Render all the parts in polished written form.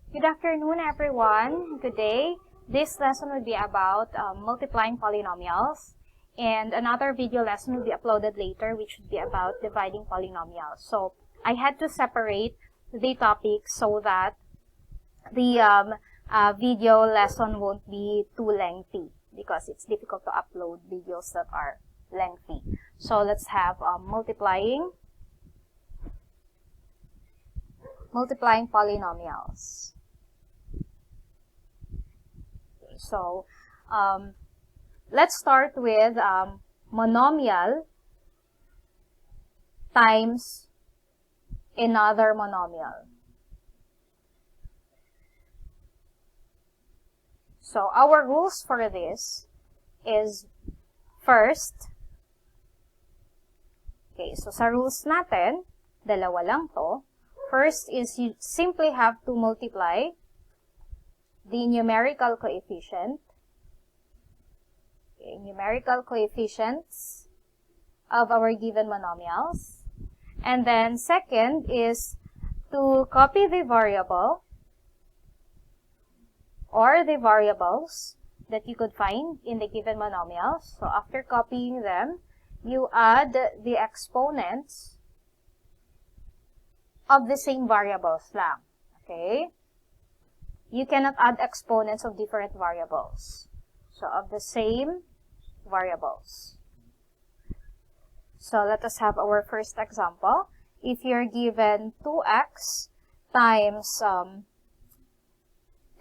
Good afternoon, everyone. Good day. This lesson will be about multiplying polynomials, and another video lesson will be uploaded later, which would be about dividing polynomials. So I had to separate the topics so that the video lesson won't be too lengthy, because it's difficult to upload videos that are lengthy. So let's have multiplying polynomials. So, let's start with monomial times another monomial. So, our rules for this is first, okay, so sa rules natin, dalawa lang to. First is you simply have to multiply the numerical coefficient, okay, numerical coefficients of our given monomials. And then second is to copy the variable or the variables that you could find in the given monomials. So after copying them, you add the exponents of the same variables lang. Okay? You cannot add exponents of different variables. So, of the same variables. So, let us have our first example. If you're given 2x times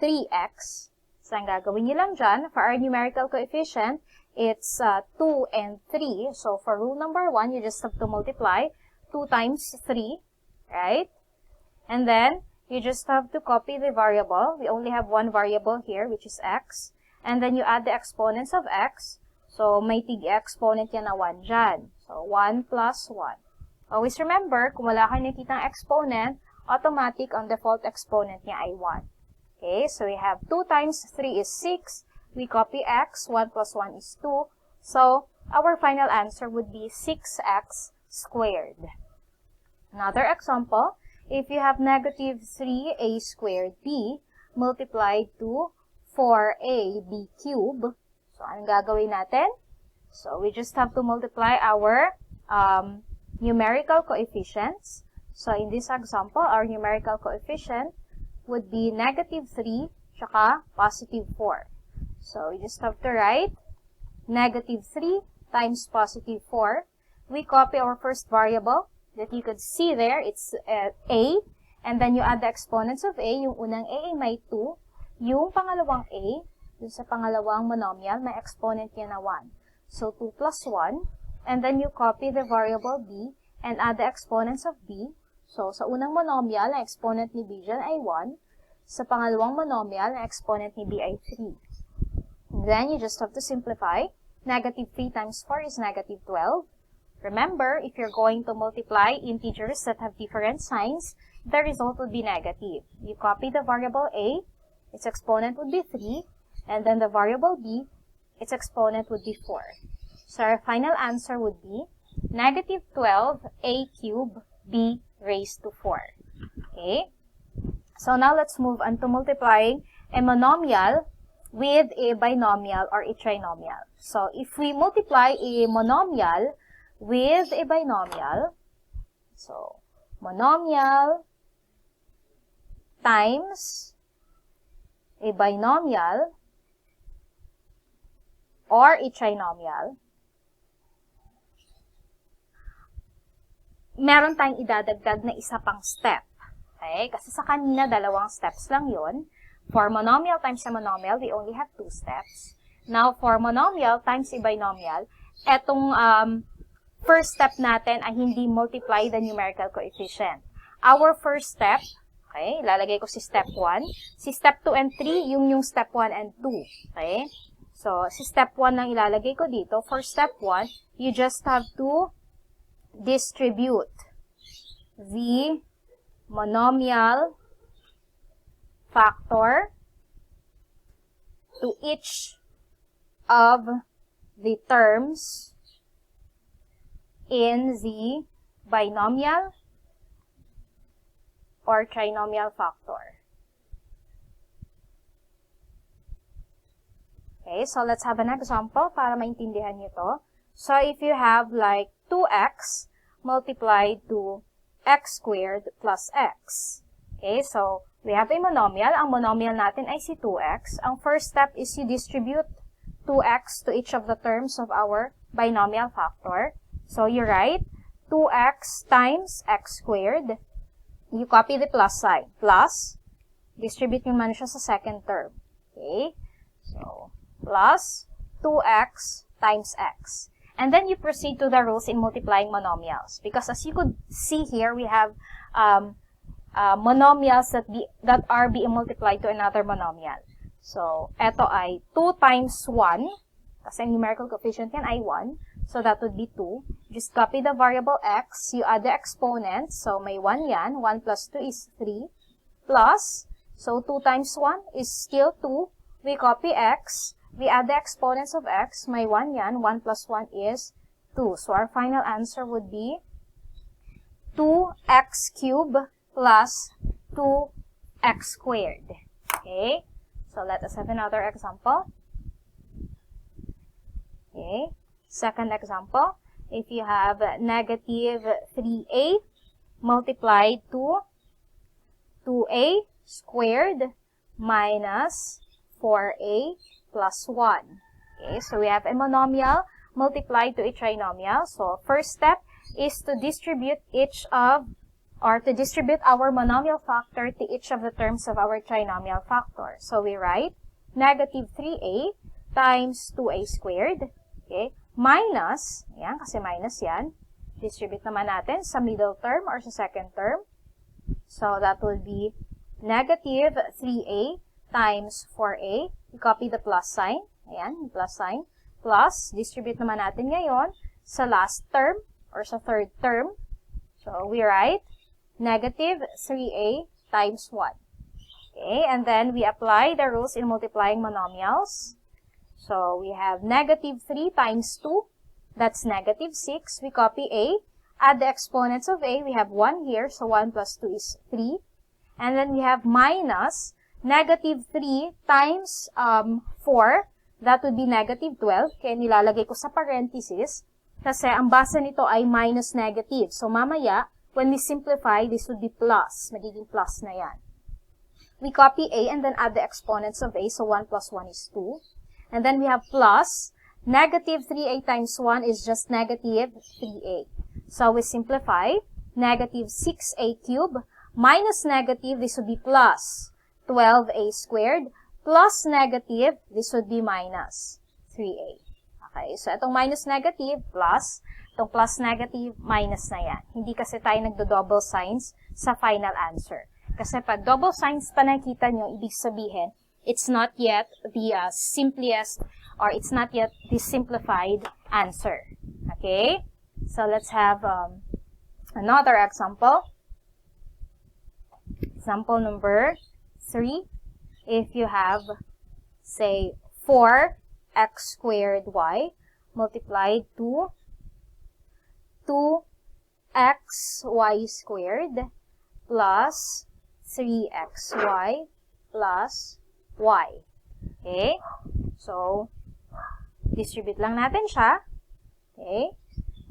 3x, so ang gagawin nyo lang dyan, for our numerical coefficient, it's 2 and 3. So, for rule number 1, you just have to multiply 2 times 3, right? And then, you just have to copy the variable. We only have one variable here, which is x. And then you add the exponents of x. So, may tig-exponent yan na 1 dyan. So, 1 plus 1. Always remember, kung wala kayo nakikitang exponent, automatic ang default exponent niya ay 1. Okay, so we have 2 times 3 is 6. We copy x. 1 plus 1 is 2. So, our final answer would be 6x squared. Another example. If you have negative 3a squared b multiplied to 4ab cubed, so anong gagawin natin? So we just have to multiply our numerical coefficients. So in this example, our numerical coefficient would be negative 3 tsaka positive 4. So we just have to write negative 3 times positive 4. We copy our first variable that you could see there, it's a, and then you add the exponents of a. Yung unang a ay may 2, yung pangalawang a, dun sa pangalawang monomial, may exponent niya na 1. So, 2 plus 1, and then you copy the variable b, and add the exponents of b. So, sa unang monomial, ang exponent ni b dyan ay 1. Sa pangalawang monomial, ang exponent ni b ay 3. And then, you just have to simplify. Negative 3 times 4 is negative 12. Remember, if you're going to multiply integers that have different signs, the result would be negative. You copy the variable a, its exponent would be 3, and then the variable b, its exponent would be 4. So our final answer would be negative 12a cubed b raised to 4. Okay? So now let's move on to multiplying a monomial with a binomial or a trinomial. So if we multiply a monomial with a binomial, so monomial times a binomial or a trinomial, meron tayong idadagdag na isa pang step. Okay? Kasi sa kanina, dalawang steps lang yun. For monomial times a monomial, we only have 2 steps. Now, for monomial times a binomial, etong first step natin ay hindi multiply the numerical coefficient. Our first step, okay, ilalagay ko si step 1. Si step 2 and 3, yung step 1 and 2. Okay? So, si step 1 lang ilalagay ko dito. For step 1, you just have to distribute the monomial factor to each of the terms in the binomial or trinomial factor. Okay, so let's have an example para maintindihan nyo to. So if you have like 2x multiplied to x squared plus x. Okay, so we have a monomial. Ang monomial natin ay si 2x. Ang first step is you distribute 2x to each of the terms of our binomial factor. So you write 2x times x squared. You copy the plus sign. Plus, distribute nyo man siya sa second term. Okay? So, plus 2x times x. And then you proceed to the rules in multiplying monomials. Because as you could see here, we have monomials that are being multiplied to another monomial. So, eto ay 2 times 1. Kasi numerical coefficient yan ay 1. So, that would be 2. Just copy the variable x. You add the exponents. So, may 1 yan. 1 plus 2 is 3. Plus, so 2 times 1 is still 2. We copy x. We add the exponents of x. May 1 yan. 1 plus 1 is 2. So, our final answer would be 2x cubed plus 2x squared. Okay? So, let us have another example. Okay? Second example, if you have negative 3a multiplied to 2a squared minus 4a plus 1. Okay, so we have a monomial multiplied to a trinomial. So first step is to distribute distribute our monomial factor to each of the terms of our trinomial factor. So we write negative 3a times 2a squared. Okay, minus, yan, kasi minus yan. Distribute naman natin sa middle term or sa second term. So that will be negative 3a times 4a. We copy the plus sign. Ayan, plus sign. Plus, distribute naman natin ngayon sa last term or sa third term. So we write negative 3a times 1. Okay, and then we apply the rules in multiplying monomials. So, we have negative 3 times 2. That's negative 6. We copy a. Add the exponents of a. We have 1 here. So, 1 plus 2 is 3. And then we have minus negative 3 times 4. That would be negative 12. Kaya nilalagay ko sa parenthesis. Kasi ang basa nito ay minus negative. So, mamaya, when we simplify, this would be plus. Magiging plus na yan. We copy a and then add the exponents of a. So, 1 plus 1 is 2. And then we have plus, negative 3a times 1 is just negative 3a. So we simplify, negative 6a cubed minus negative, this would be plus 12a squared, plus negative, this would be minus 3a. Okay, so itong minus negative, plus, itong plus negative, minus na yan. Hindi kasi tayo nagdo-double signs sa final answer. Kasi pag double signs pa nakita nyo, ibig sabihin, it's not yet the simplest or it's not yet the simplified answer. Okay? So let's have another example. Example number 3. If you have, say, 4x squared y multiplied to 2xy squared plus 3xy plus y. Okay? So, distribute lang natin siya. Okay?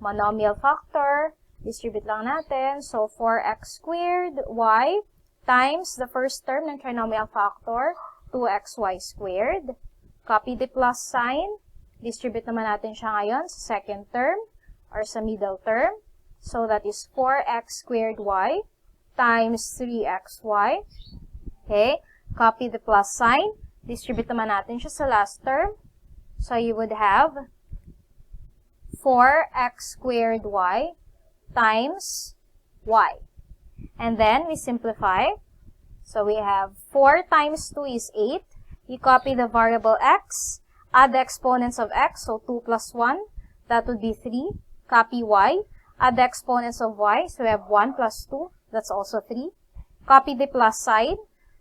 Monomial factor, distribute lang natin. So, 4x squared y times the first term ng trinomial factor, 2xy squared. Copy the plus sign. Distribute naman natin siya ngayon sa second term or sa middle term. So, that is 4x squared y times 3xy. Okay? Copy the plus sign. Distribute naman natin siya sa last term. So, you would have 4x squared y times y. And then, we simplify. So, we have 4 times 2 is 8. You copy the variable x. Add the exponents of x. So, 2 plus 1. That would be 3. Copy y. Add the exponents of y. So, we have 1 plus 2. That's also 3. Copy the plus sign.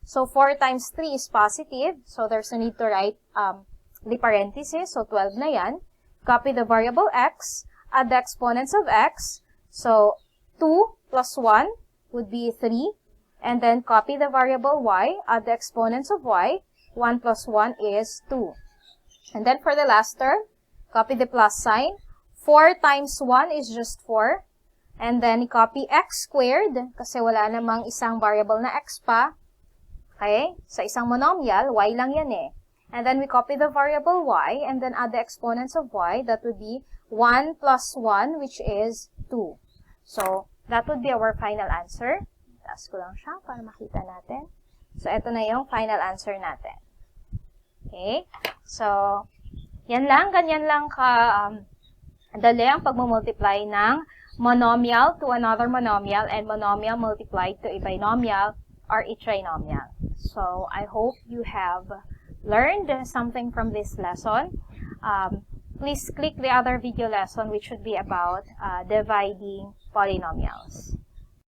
So, 4 times 3 is positive. So, there's no need to write the parenthesis. So, 12 na yan. Copy the variable x. Add the exponents of x. So, 2 plus 1 would be 3. And then, copy the variable y. Add the exponents of y. 1 plus 1 is 2. And then for the last term, copy the plus sign. 4 times 1 is just 4. And then, i-copy x squared, kasi wala namang isang variable na x pa. Okay? Sa isang monomial, y lang yan eh. And then, we copy the variable y, and then add the exponents of y. That would be 1 plus 1, which is 2. So, that would be our final answer. Taas ko lang siya para makita natin. So, ito na yung final answer natin. Okay? So, yan lang. Ganyan lang dali ang pagmumultiply ng monomial to another monomial and monomial multiplied to a binomial or a trinomial. So, I hope you have learned something from this lesson. Please click the other video lesson which should be about dividing polynomials.